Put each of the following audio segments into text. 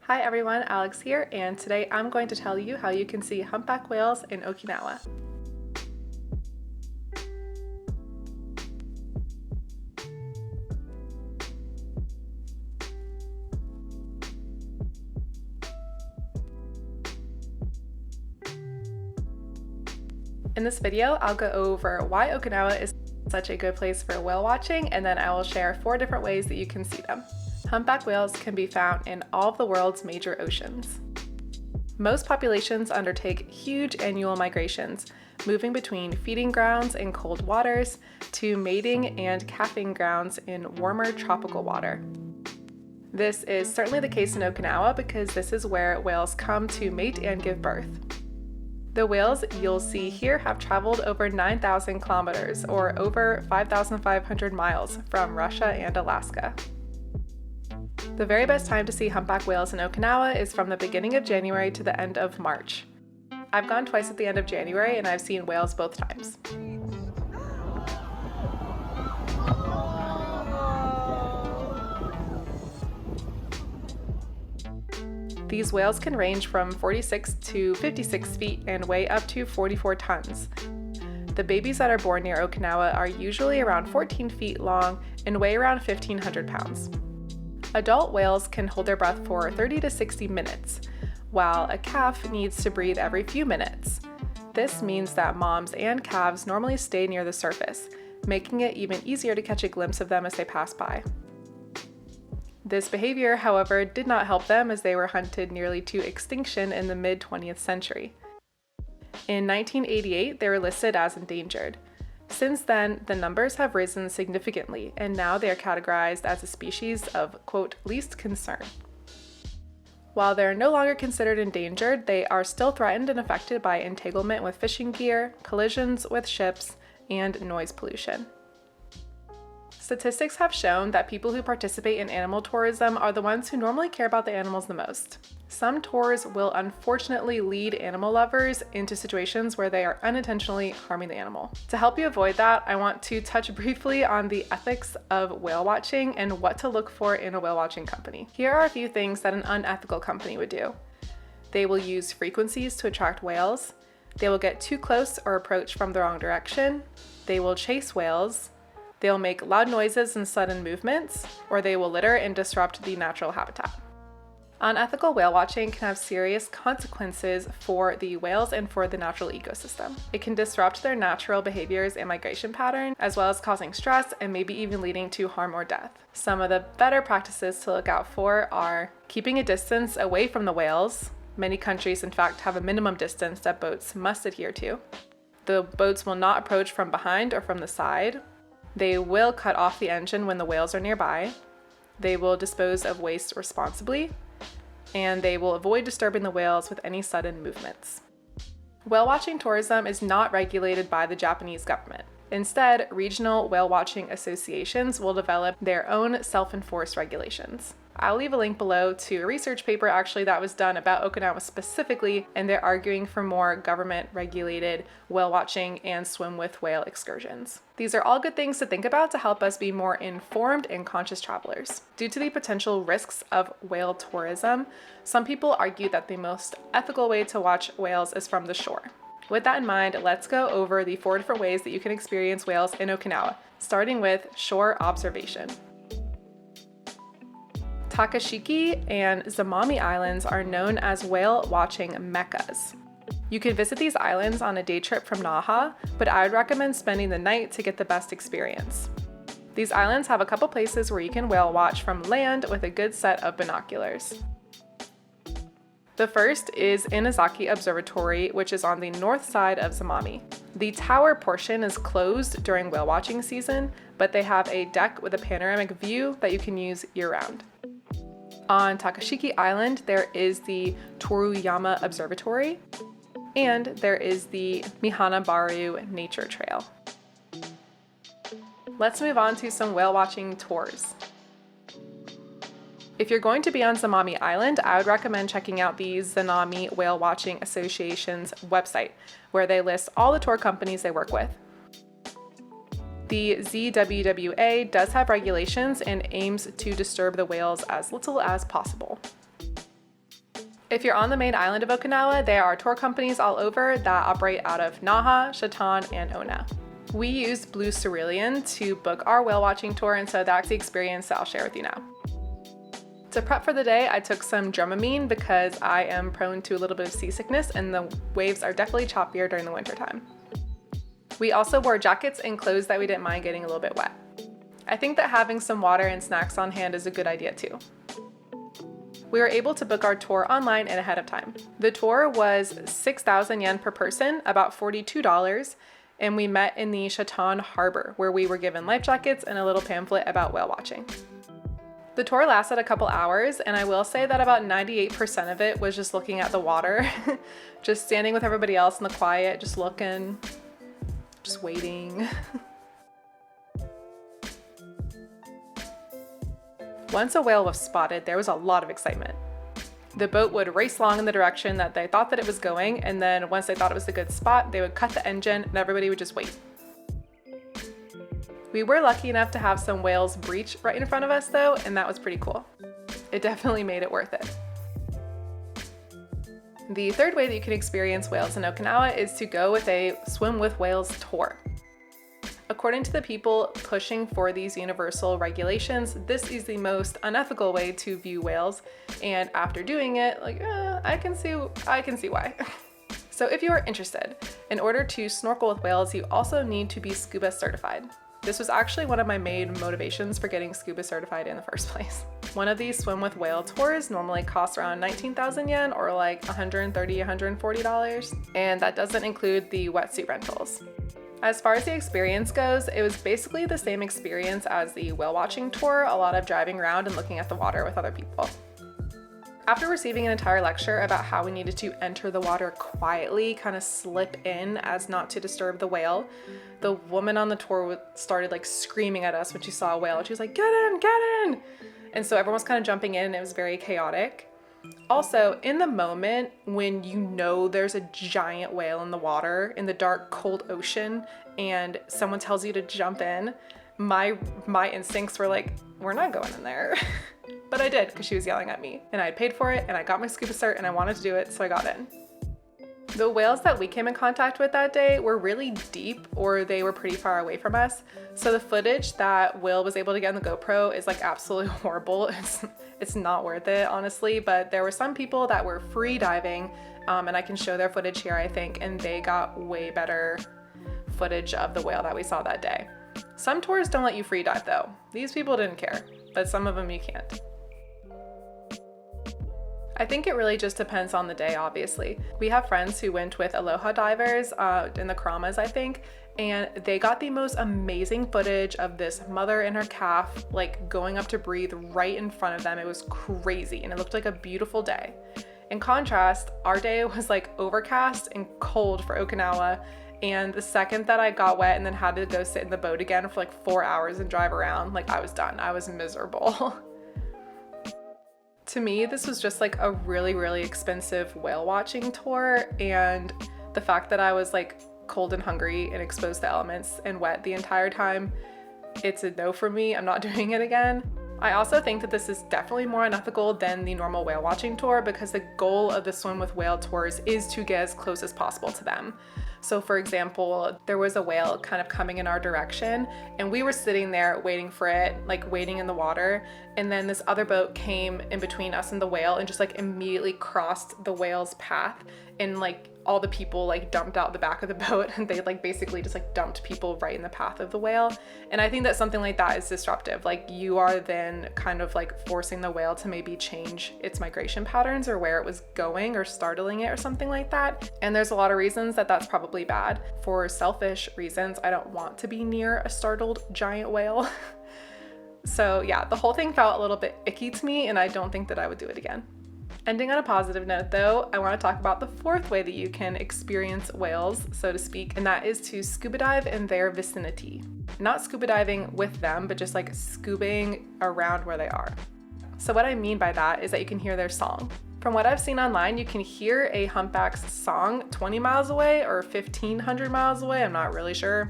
Hi everyone, Alex here, and today I'm going to tell you how you can see humpback whales in Okinawa. In this video, I'll go over why Okinawa is such a good place for whale watching, and then I will share 4 different ways that you can see them. Humpback whales can be found in all of the world's major oceans. Most populations undertake huge annual migrations, moving between feeding grounds in cold waters to mating and calving grounds in warmer tropical water. This is certainly the case in Okinawa because this is where whales come to mate and give birth. The whales you'll see here have traveled over 9,000 kilometers or over 5,500 miles from Russia and Alaska. The very best time to see humpback whales in Okinawa is from the beginning of January to the end of March. I've gone twice at the end of January and I've seen whales both times. These whales can range from 46 to 56 feet and weigh up to 44 tons. The babies that are born near Okinawa are usually around 14 feet long and weigh around 1,500 pounds. Adult whales can hold their breath for 30 to 60 minutes, while a calf needs to breathe every few minutes. This means that moms and calves normally stay near the surface, making it even easier to catch a glimpse of them as they pass by. This behavior, however, did not help them as they were hunted nearly to extinction in the mid-20th century. In 1988, they were listed as endangered. Since then, the numbers have risen significantly, and now they are categorized as a species of, quote, least concern. While they're no longer considered endangered, they are still threatened and affected by entanglement with fishing gear, collisions with ships, and noise pollution. Statistics have shown that people who participate in animal tourism are the ones who normally care about the animals the most. Some tours will unfortunately lead animal lovers into situations where they are unintentionally harming the animal. To help you avoid that, I want to touch briefly on the ethics of whale watching and what to look for in a whale watching company. Here are a few things that an unethical company would do. They will use frequencies to attract whales. They will get too close or approach from the wrong direction. They will chase whales. They'll make loud noises and sudden movements, or they will litter and disrupt the natural habitat. Unethical whale watching can have serious consequences for the whales and for the natural ecosystem. It can disrupt their natural behaviors and migration pattern, as well as causing stress and maybe even leading to harm or death. Some of the better practices to look out for are keeping a distance away from the whales. Many countries, in fact, have a minimum distance that boats must adhere to. The boats will not approach from behind or from the side. They will cut off the engine when the whales are nearby. They will dispose of waste responsibly, and they will avoid disturbing the whales with any sudden movements. Whale watching tourism is not regulated by the Japanese government. Instead, regional whale watching associations will develop their own self-enforced regulations. I'll leave a link below to a research paper actually that was done about Okinawa specifically, and they're arguing for more government-regulated whale watching and swim with whale excursions. These are all good things to think about to help us be more informed and conscious travelers. Due to the potential risks of whale tourism, some people argue that the most ethical way to watch whales is from the shore. With that in mind, let's go over the 4 different ways that you can experience whales in Okinawa, starting with shore observation. Takashiki and Zamami Islands are known as whale watching meccas. You can visit these islands on a day trip from Naha, but I would recommend spending the night to get the best experience. These islands have a couple places where you can whale watch from land with a good set of binoculars. The first is Inazaki Observatory, which is on the north side of Zamami. The tower portion is closed during whale watching season, but they have a deck with a panoramic view that you can use year-round. On Takashiki Island, there is the Toruyama Observatory, and there is the Mihanabaru Nature Trail. Let's move on to some whale watching tours. If you're going to be on Zamami Island, I would recommend checking out the Zanami Whale Watching Association's website, where they list all the tour companies they work with. The ZWWA does have regulations and aims to disturb the whales as little as possible. If you're on the main island of Okinawa, there are tour companies all over that operate out of Naha, Shatan, and Ona. We used Blue Cerulean to book our whale watching tour, and so that's the experience that I'll share with you now. To prep for the day, I took some Dramamine because I am prone to a little bit of seasickness and the waves are definitely choppier during the winter time. We also wore jackets and clothes that we didn't mind getting a little bit wet. I think that having some water and snacks on hand is a good idea too. We were able to book our tour online and ahead of time. The tour was 6,000 yen per person, about $42, and we met in the Shatan Harbor, where we were given life jackets and a little pamphlet about whale watching. The tour lasted a couple hours, and I will say that about 98% of it was just looking at the water, just standing with everybody else in the quiet, just looking, just waiting. Once a whale was spotted, there was a lot of excitement. The boat would race along in the direction that they thought that it was going, and then once they thought it was a good spot, they would cut the engine and everybody would just wait. We were lucky enough to have some whales breach right in front of us though, and that was pretty cool. It definitely made it worth it. The third way that you can experience whales in Okinawa is to go with a swim with whales tour. According to the people pushing for these universal regulations, this is the most unethical way to view whales, and after doing it, I can see why. So if you are interested, in order to snorkel with whales, you also need to be scuba certified. This was actually one of my main motivations for getting scuba certified in the first place. One of these swim with whale tours normally costs around 19,000 yen or like $130, $140, and that doesn't include the wetsuit rentals. As far as the experience goes, it was basically the same experience as the whale watching tour, a lot of driving around and looking at the water with other people. After receiving an entire lecture about how we needed to enter the water quietly, kind of slip in as not to disturb the whale, the woman on the tour started screaming at us when she saw a whale. She was like, "Get in, get in!" And so everyone was kind of jumping in and it was very chaotic. Also, in the moment when you know there's a giant whale in the water, in the dark, cold ocean, and someone tells you to jump in, my instincts were like, we're not going in there. But I did because she was yelling at me, and I had paid for it, and I got my scuba cert, and I wanted to do it, so I got in. The whales that we came in contact with that day were really deep, or they were pretty far away from us. So the footage that Will was able to get on the GoPro is absolutely horrible. It's not worth it, honestly, but there were some people that were free diving, and I can show their footage here, I think, and they got way better footage of the whale that we saw that day. Some tours don't let you free dive though. These people didn't care, but some of them you can't. I think it really just depends on the day, obviously. We have friends who went with Aloha divers in the Karamas, I think, and they got the most amazing footage of this mother and her calf going up to breathe right in front of them. It was crazy, and it looked like a beautiful day. In contrast, our day was overcast and cold for Okinawa, and the second that I got wet and then had to go sit in the boat again for 4 hours and drive around, I was done. I was miserable. To me, this was just a really, really expensive whale watching tour, and the fact that I was cold and hungry and exposed to elements and wet the entire time, it's a no for me. I'm not doing it again. I also think that this is definitely more unethical than the normal whale watching tour because the goal of the swim with whale tours is to get as close as possible to them. So for example, there was a whale kind of coming in our direction and we were sitting there waiting for it, waiting in the water. And then this other boat came in between us and the whale and just immediately crossed the whale's path. And all the people dumped out the back of the boat and they basically just dumped people right in the path of the whale. And I think that something like that is disruptive. You are then kind of forcing the whale to maybe change its migration patterns or where it was going or startling it or something like that. And there's a lot of reasons that that's probably bad. For selfish reasons, I don't want to be near a startled giant whale. So yeah, the whole thing felt a little bit icky to me and I don't think that I would do it again. Ending on a positive note though, I want to talk about the fourth way that you can experience whales, so to speak, and that is to scuba dive in their vicinity. Not scuba diving with them, but just scubaing around where they are. So what I mean by that is that you can hear their song. From what I've seen online, you can hear a humpback's song 20 miles away or 1,500 miles away, I'm not really sure.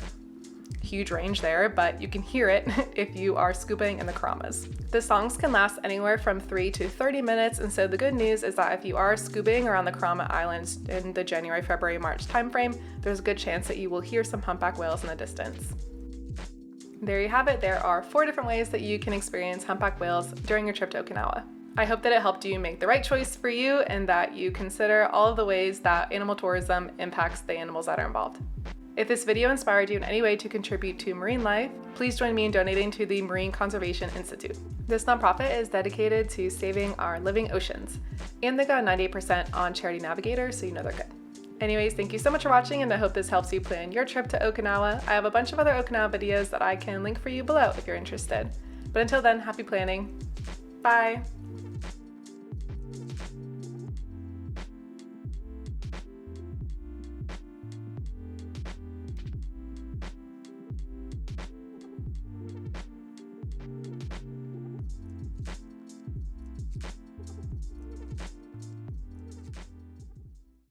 huge range there, but you can hear it if you are scubaing in the karamas. The songs can last anywhere from 3 to 30 minutes, and so the good news is that if you are scubaing around the Karama Islands in the January, February, March timeframe, there's a good chance that you will hear some humpback whales in the distance. There you have it. There are 4 different ways that you can experience humpback whales during your trip to Okinawa. I hope that it helped you make the right choice for you and that you consider all of the ways that animal tourism impacts the animals that are involved. If this video inspired you in any way to contribute to marine life, please join me in donating to the Marine Conservation Institute. This nonprofit is dedicated to saving our living oceans, and they got 98% on Charity Navigator, so you know they're good. Anyways, thank you so much for watching, and I hope this helps you plan your trip to Okinawa. I have a bunch of other Okinawa videos that I can link for you below if you're interested. But until then, happy planning. Bye!